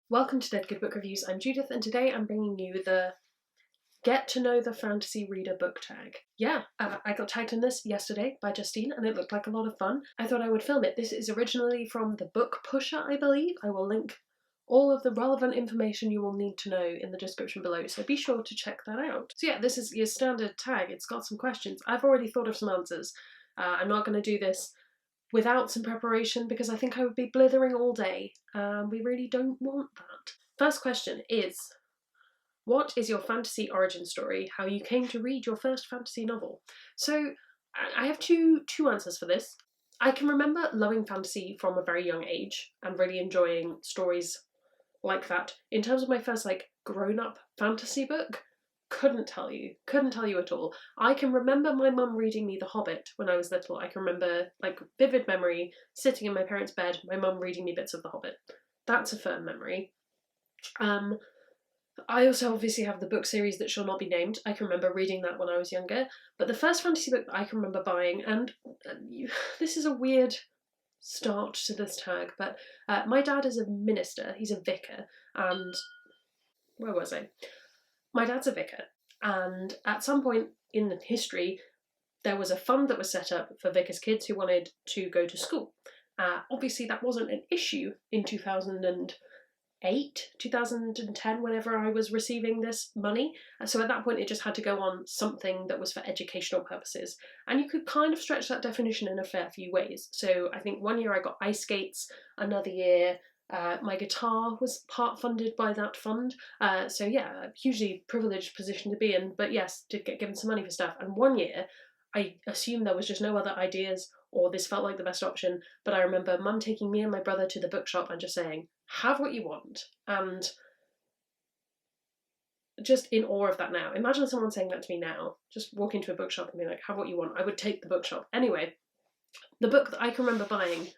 Welcome to Dead Good Book Reviews. I'm Judith, and today I'm bringing you the Get to Know the Fantasy Reader book tag. I got tagged in this yesterday by Justine, and it looked like a lot of fun. I thought I would film it. This is originally from the Book Pusher, I believe. I will link all of the relevant information you will need to know in the description below, so be sure to check that out. So yeah, this is your standard tag. It's got some questions. I've already thought of some answers. I'm not going to do this without some preparation because I think I would be blithering all day. We really don't want that. First question is, what is your fantasy origin story? How you came to read your first fantasy novel? So I have two answers for this. I can remember loving fantasy from a very young age and really enjoying stories like that. In terms of my first grown-up fantasy book, couldn't tell you at all. I can remember my mum reading me The Hobbit when I was little. I can remember, vivid memory, sitting in my parents' bed, my mum reading me bits of The Hobbit. That's a firm memory. I also obviously have the book series that shall not be named. I can remember reading that when I was younger. But the first fantasy book that I can remember buying, and this is a weird start to this tag, but my dad is a minister, he's a vicar, and where was I? My dad's a vicar, and at some point in history, there was a fund that was set up for vicars' kids who wanted to go to school. Obviously, that wasn't an issue in 2008, 2010, whenever I was receiving this money. So at that point, it just had to go on something that was for educational purposes. And you could kind of stretch that definition in a fair few ways. So I think one year I got ice skates, another year my guitar was part funded by that fund. So yeah, a hugely privileged position to be in, but yes, did get given some money for stuff. And one year, I assumed there was just no other ideas or this felt like the best option, but I remember mum taking me and my brother to the bookshop and just saying, have what you want. And just in awe of that now. Imagine someone saying that to me now. Just walk into a bookshop and be like, have what you want. I would take the bookshop. Anyway, the book that I can remember buying,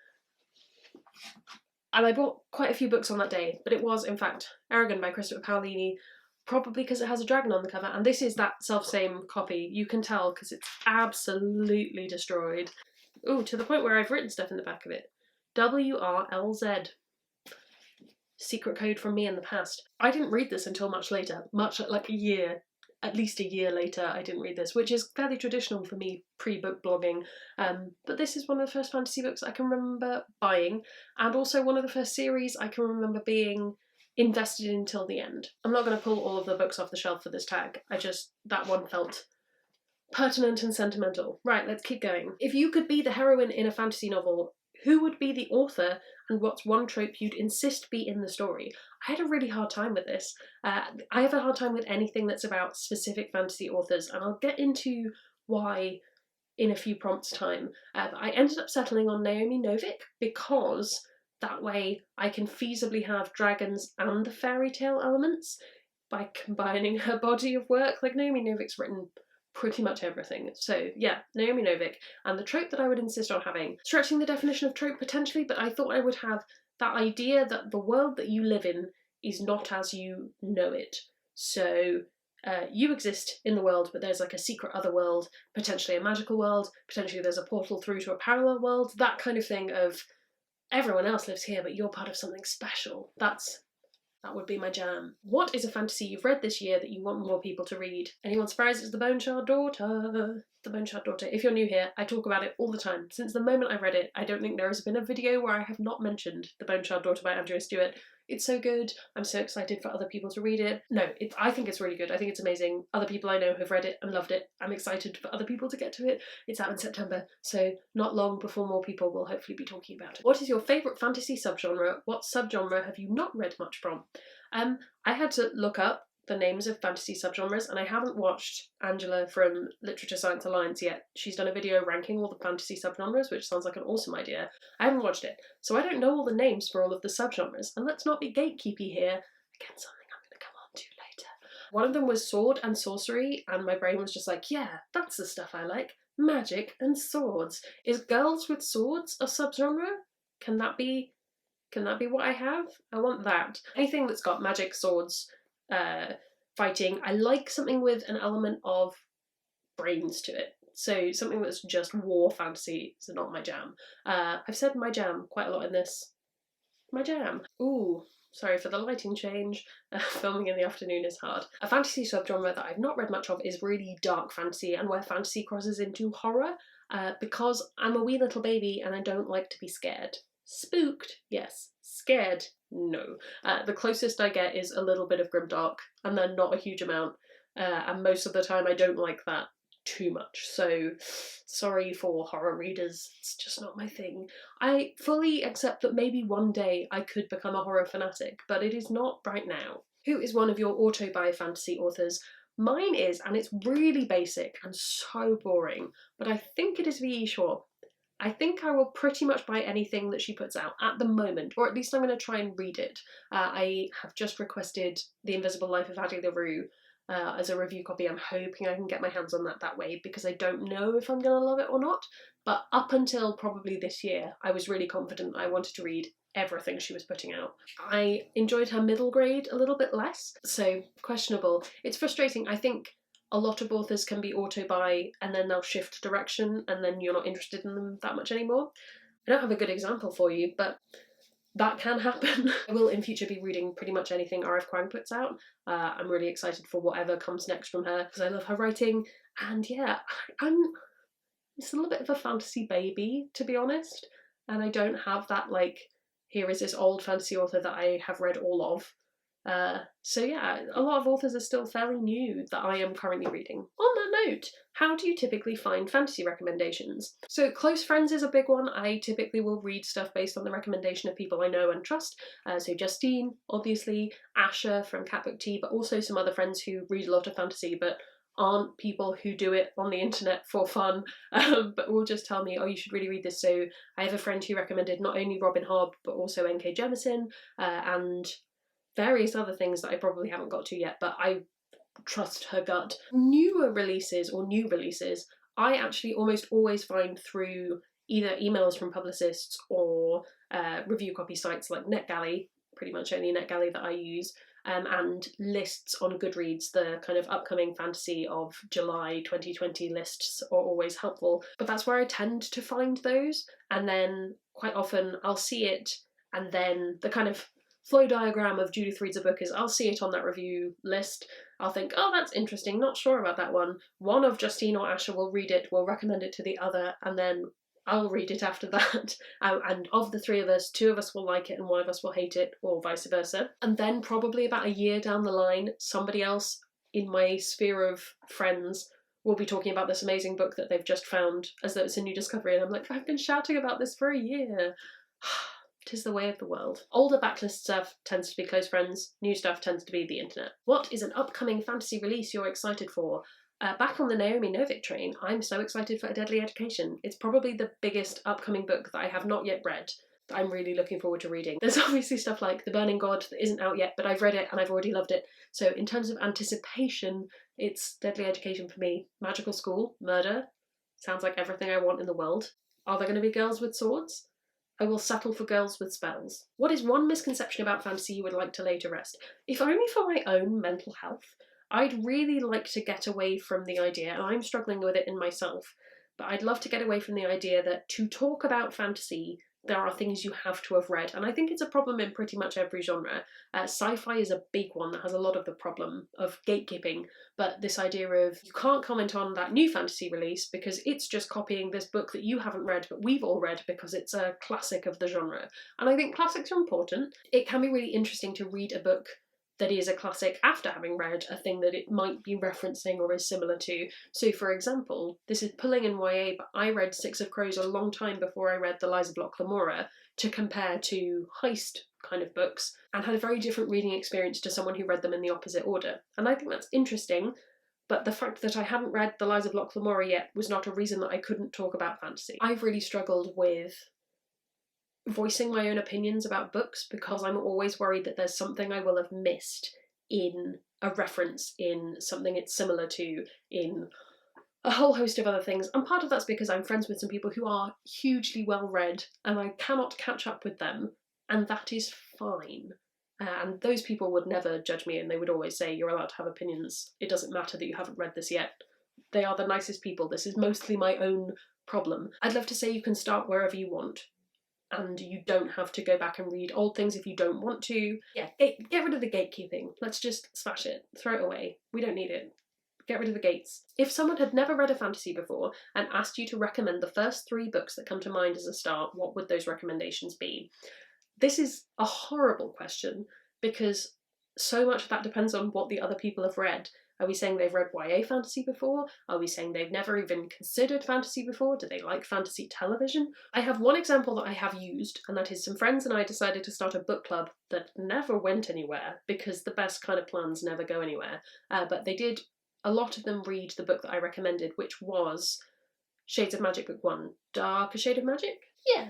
and I bought quite a few books on that day, but it was, in fact, Heroine by Christopher Paolini, probably because it has a dragon on the cover, and this is that self-same copy. You can tell because it's absolutely destroyed. Ooh, to the point where I've written stuff in the back of it. WRLZ. Secret code from me in the past. I didn't read this until much later, at least a year later I didn't read this, which is fairly traditional for me pre-book blogging. But this is one of the first fantasy books I can remember buying, and also one of the first series I can remember being invested in till the end. I'm not going to pull all of the books off the shelf for this tag. That one felt pertinent and sentimental. Right, let's keep going. If you could be the heroine in a fantasy novel, who would be the author, and what's one trope you'd insist be in the story? I had a really hard time with this. I have a hard time with anything that's about specific fantasy authors, and I'll get into why in a few prompts time. I ended up settling on Naomi Novik because that way I can feasibly have dragons and the fairy tale elements by combining her body of work. Naomi Novik's written pretty much everything. So yeah, Naomi Novik. And the trope that I would insist on having, stretching the definition of trope potentially, but I thought I would have that idea that the world that you live in is not as you know it. So you exist in the world, but there's a secret other world, potentially a magical world, potentially there's a portal through to a parallel world, that kind of thing of everyone else lives here, but you're part of something special. That would be my jam. What is a fantasy you've read this year that you want more people to read? Anyone surprised it's The Bone Shard Daughter? The Bone Shard Daughter. If you're new here, I talk about it all the time. Since the moment I read it, I don't think there has been a video where I have not mentioned The Bone Shard Daughter by Andrea Stewart. It's so good. I'm so excited for other people to read it. No, I think it's really good. I think it's amazing. Other people I know have read it and loved it. I'm excited for other people to get to it. It's out in September, so not long before more people will hopefully be talking about it. What is your favourite fantasy subgenre? What subgenre have you not read much from? I had to look up the names of fantasy subgenres, and I haven't watched Angela from Literature Science Alliance yet. She's done a video ranking all the fantasy subgenres, which sounds like an awesome idea. I haven't watched it, so I don't know all the names for all of the subgenres, and let's not be gatekeepy here. Again, something I'm going to come on to later. One of them was sword and sorcery, and my brain was just like, yeah, that's the stuff I like. Magic and swords. Is girls with swords a subgenre? Can that be what I have? I want that. Anything that's got magic, swords, fighting. I like something with an element of brains to it. So something that's just war fantasy is not my jam. I've said my jam quite a lot in this. My jam. Ooh. Sorry for the lighting change. Filming in the afternoon is hard. A fantasy subgenre that I've not read much of is really dark fantasy, and where fantasy crosses into horror, because I'm a wee little baby and I don't like to be scared. Spooked, yes. Scared, no. The closest I get is a little bit of grimdark, and then not a huge amount, and most of the time I don't like that too much, so sorry for horror readers, it's just not my thing. I fully accept that maybe one day I could become a horror fanatic, but it is not right now. Who is one of your auto-buy fantasy authors? Mine is, and it's really basic and so boring, but I think it is V.E. Schwab. I think I will pretty much buy anything that she puts out at the moment, or at least I'm going to try and read it. I have just requested The Invisible Life of Addie LaRue as a review copy. I'm hoping I can get my hands on that way, because I don't know if I'm going to love it or not. But up until probably this year, I was really confident I wanted to read everything she was putting out. I enjoyed her middle grade a little bit less, so questionable. It's frustrating. I think a lot of authors can be auto-buy and then they'll shift direction and then you're not interested in them that much anymore. I don't have a good example for you, but that can happen. I will in future be reading pretty much anything R.F. Kuang puts out. I'm really excited for whatever comes next from her, because I love her writing, and yeah, I'm just a little bit of a fantasy baby, to be honest, and I don't have that, like, here is this old fantasy author that I have read all of. So yeah, a lot of authors are still fairly new that I am currently reading. On that note, how do you typically find fantasy recommendations? So close friends is a big one. I typically will read stuff based on the recommendation of people I know and trust. So Justine, obviously, Asher from Catbook Tea, but also some other friends who read a lot of fantasy but aren't people who do it on the internet for fun, but will just tell me, oh, you should really read this. So I have a friend who recommended not only Robin Hobb, but also N.K. Jemisin, and various other things that I probably haven't got to yet, but I trust her gut. Newer releases, or new releases, I actually almost always find through either emails from publicists or review copy sites like NetGalley, pretty much only NetGalley that I use, and lists on Goodreads. The kind of upcoming fantasy of July 2020 lists are always helpful, but that's where I tend to find those, and then quite often I'll see it, and then the kind of flow diagram of Judith reads a book is I'll see it on that review list, I'll think, oh, that's interesting, not sure about that one. One of Justine or Asher will read it, will recommend it to the other, and then I'll read it after that. And of the three of us, two of us will like it and one of us will hate it, or vice versa. And then probably about a year down the line, somebody else in my sphere of friends will be talking about this amazing book that they've just found as though it's a new discovery, and I'm like, I've been shouting about this for a year. 'Tis the way of the world. Older backlist stuff tends to be close friends, new stuff tends to be the internet. What is an upcoming fantasy release you're excited for? Back on the Naomi Novik train, I'm so excited for A Deadly Education. It's probably the biggest upcoming book that I have not yet read, that I'm really looking forward to reading. There's obviously stuff like The Burning God that isn't out yet, but I've read it and I've already loved it. So in terms of anticipation, it's Deadly Education for me. Magical school, murder, sounds like everything I want in the world. Are there going to be girls with swords? I will settle for girls with spells. What is one misconception about fantasy you would like to lay to rest? If only for my own mental health. I'd really like to get away from the idea, and I'm struggling with it in myself, but I'd love to get away from the idea that to talk about fantasy, there are things you have to have read, and I think it's a problem in pretty much every genre. Sci-fi is a big one that has a lot of the problem of gatekeeping, but this idea of you can't comment on that new fantasy release because it's just copying this book that you haven't read but we've all read because it's a classic of the genre. And I think classics are important. It can be really interesting to read a book that is a classic after having read a thing that it might be referencing or is similar to. So for example, this is pulling in YA, but I read Six of Crows a long time before I read The Lies of Locke Lamora to compare to heist kind of books, and had a very different reading experience to someone who read them in the opposite order. And I think that's interesting, but the fact that I hadn't read The Lies of Locke Lamora yet was not a reason that I couldn't talk about fantasy. I've really struggled with voicing my own opinions about books because I'm always worried that there's something I will have missed in a reference, in something it's similar to, in a whole host of other things. And part of that's because I'm friends with some people who are hugely well read and I cannot catch up with them, and that is fine. And those people would never judge me, and they would always say, you're allowed to have opinions. It doesn't matter that you haven't read this yet. They are the nicest people. This is mostly my own problem. I'd love to say you can start wherever you want. and you don't have to go back and read old things if you don't want to. Yeah, get rid of the gatekeeping. Let's just smash it, throw it away. We don't need it. Get rid of the gates. If someone had never read a fantasy before and asked you to recommend the first 3 books that come to mind as a start, what would those recommendations be? This is a horrible question because so much of that depends on what the other people have read. Are we saying they've read YA fantasy before? Are we saying they've never even considered fantasy before? Do they like fantasy television? I have one example that I have used, and that is some friends and I decided to start a book club that never went anywhere because the best kind of plans never go anywhere. But they did, a lot of them, read the book that I recommended, which was Shades of Magic Book 1, Dark a Shade of Magic? Yeah,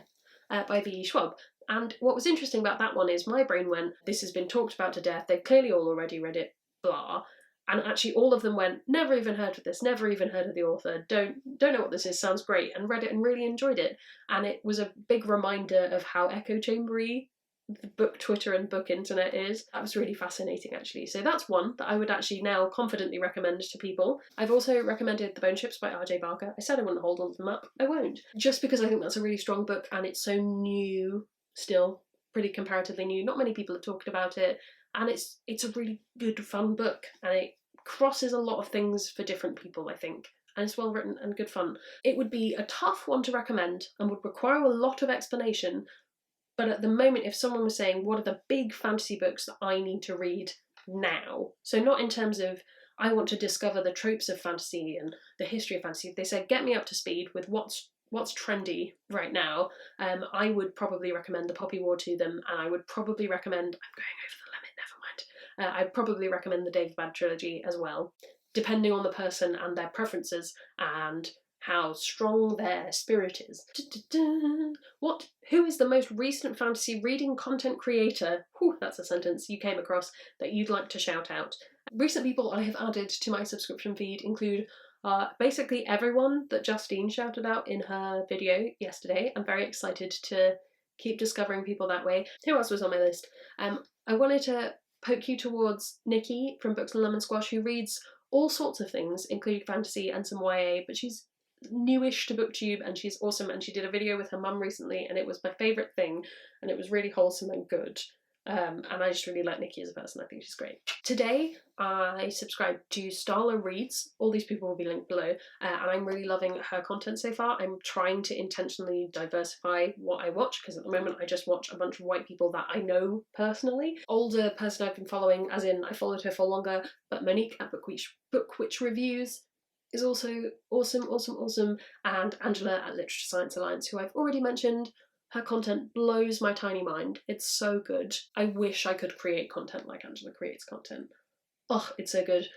by V. Schwab. And what was interesting about that one is my brain went, this has been talked about to death, they've clearly all already read it, blah. And actually all of them went, never even heard of this, never even heard of the author, don't know what this is, sounds great, and read it and really enjoyed it. And it was a big reminder of how echo chambery the book Twitter and book internet is. That was really fascinating, actually. So that's one that I would actually now confidently recommend to people. I've also recommended The Bone Ships by R.J. Barker. I said I wouldn't hold on to them up. I won't. Just because I think that's a really strong book and it's so new still, pretty comparatively new. Not many people have talked about it, and it's a really good, fun book, and it crosses a lot of things for different people, I think. And it's well written and good fun. It would be a tough one to recommend and would require a lot of explanation. But at the moment, if someone was saying, what are the big fantasy books that I need to read now? So not in terms of, I want to discover the tropes of fantasy and the history of fantasy. If they said, get me up to speed with what's trendy right now, I would probably recommend The Poppy War to them, and I would probably recommend, I'm going over the limit, never mind. I'd probably recommend the David Bad trilogy as well, depending on the person and their preferences and how strong their spirit is. Who is the most recent fantasy reading content creator, that's a sentence, you came across that you'd like to shout out? Recent people I have added to my subscription feed include basically everyone that Justine shouted out in her video yesterday. I'm very excited to keep discovering people that way. Who else was on my list? I wanted to poke you towards Nikki from Books and Lemon Squash, who reads all sorts of things, including fantasy and some YA, but she's newish to booktube and she's awesome, and she did a video with her mum recently and it was my favourite thing and it was really wholesome and good. And I just really like Nikki as a person. I think she's great. Today I subscribed to Starla Reads. All these people will be linked below, and I'm really loving her content so far. I'm trying to intentionally diversify what I watch because at the moment I just watch a bunch of white people that I know personally. Older person I've been following, as in I followed her for longer, but Monique at Book Witch Reviews is also awesome, and Angela at Literature Science Alliance, who I've already mentioned. Her content blows my tiny mind. It's so good. I wish I could create content like Angela creates content. Oh, it's so good.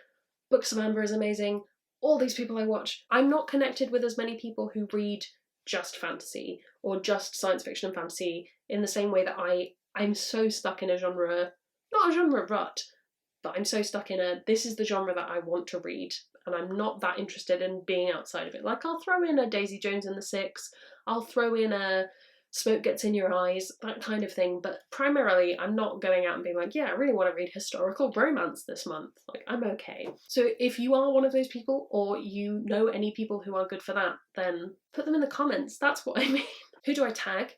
Books of Amber is amazing. All these people I watch. I'm not connected with as many people who read just fantasy or just science fiction and fantasy in the same way that I'm so stuck in a genre, not a genre rut, but I'm so stuck in this is the genre that I want to read, and I'm not that interested in being outside of it. Like, I'll throw in a Daisy Jones and the Six, I'll throw in a Smoke Gets in Your Eyes, that kind of thing, but primarily I'm not going out and being like, yeah, I really want to read historical romance this month. Like, I'm okay. So if you are one of those people, or you know any people who are good for that, then put them in the comments. That's what I mean. Who do I tag?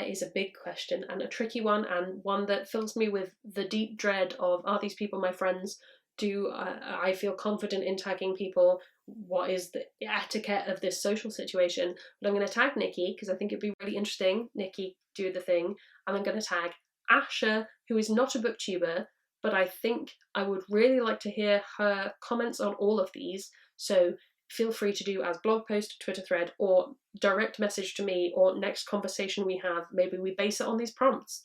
Is a big question and a tricky one, and one that fills me with the deep dread of, are these people my friends? Do I feel confident in tagging people? What is the etiquette of this social situation? But I'm going to tag Nikki because I think it'd be really interesting. Nikki, do the thing. And I'm going to tag Asha, who is not a booktuber, but I think I would really like to hear her comments on all of these. So feel free to do as blog post, Twitter thread, or direct message to me, or next conversation we have, maybe we base it on these prompts.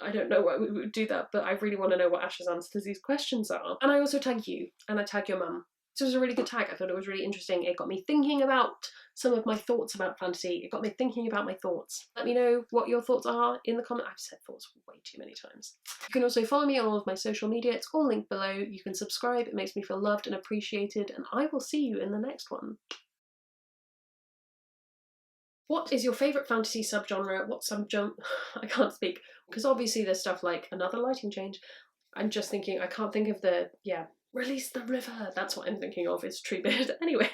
I don't know why we would do that, but I really want to know what Ash's answers to these questions are. And I also tag you, and I tag your mum. This was a really good tag. I thought it was really interesting. It got me thinking about some of my thoughts about fantasy. It got me thinking about my thoughts. Let me know what your thoughts are in the comments. I've said thoughts way too many times. You can also follow me on all of my social media. It's all linked below. You can subscribe. It makes me feel loved and appreciated, and I will see you in the next one. What is your favourite fantasy subgenre? What subgenre? I can't speak, because obviously there's stuff like Another Lighting Change. I'm just thinking, I can't think of Release the River. That's what I'm thinking of, is Treebeard. Anyway.